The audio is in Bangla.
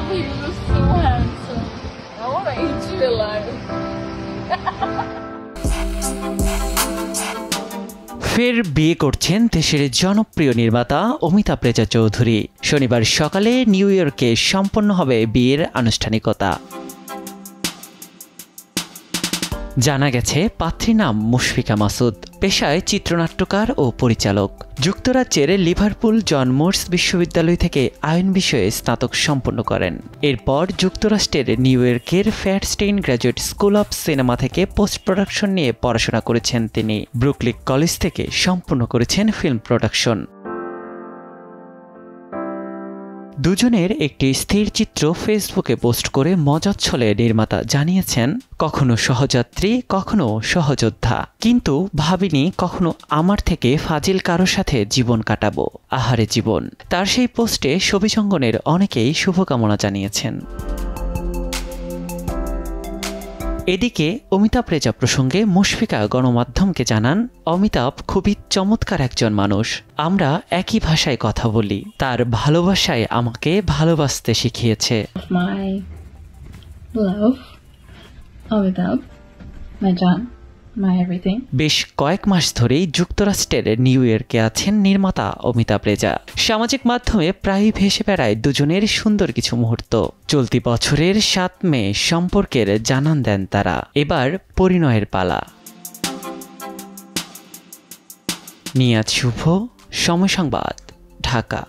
Bobby, you're so handsome. I want to eat you alive. ফের বিয়ে করছেন দেশের জনপ্রিয় নির্মাতা অমিতাভ রেজা চৌধুরী। শনিবার সকালে নিউ ইয়র্কে সম্পন্ন হবে বিয়ের আনুষ্ঠানিকতা। জানা গেছে পাত্রীর নাম মুশফিকা মাসুদ, পেশায় চিত্রনাট্যকার ও পরিচালক। যুক্তরাজ্যের লিভারপুল জন মুরস বিশ্ববিদ্যালয় থেকে আইন বিষয়ে স্নাতক সম্পন্ন করেন। এরপর যুক্তরাষ্ট্রের নিউ ইয়র্কের ফ্যাটস্টেইন গ্র্যাজুয়েট স্কুল অব সিনেমা থেকে পোস্ট প্রোডাকশন নিয়ে পড়াশোনা করেছেন তিনি। ব্রুকলিন কলেজ থেকে সম্পন্ন করেছেন ফিল্ম প্রোডাকশন। দুজনের একটি স্থির চিত্র ফেসবুকে পোস্ট করে মজাচ্ছলে নির্মাতা জানিয়েছেন, কখনো সহযাত্রী, কখনো সহযোদ্ধা, কিন্তু ভাবিনি কখনো আমার থেকে ফাজিল কারো সাথে জীবন কাটাবো। আহারে জীবন। তার সেই পোস্টে ছবিজঙ্গনের অনেকেই শুভকামনা জানিয়েছেন। এদিকে অমিতাভ রেজা প্রসঙ্গে মুশফিকা গণমাধ্যমকে জানান, অমিতাভ খুবই চমৎকার একজন মানুষ। আমরা একই ভাষায় কথা বলি। তার ভালোবাসায় আমাকে ভালোবাসতে শিখিয়েছে। My love, Amitabh, my John, my everything. বেশ কয়েক মাস ধরেই যুক্তরাষ্ট্রের নিউ ইয়র্কে আছেন নির্মাতা অমিতাভ রেজা। সামাজিক মাধ্যমে প্রায়ই ভেসে বেড়ায় দুজনের সুন্দর কিছু মুহূর্ত। চলতি বছরের 7 মে সম্পর্কের জানান দেন তারা। এবার পরিণয়ের পালা। নিয়াজ শুভ, সময় সংবাদ, ঢাকা।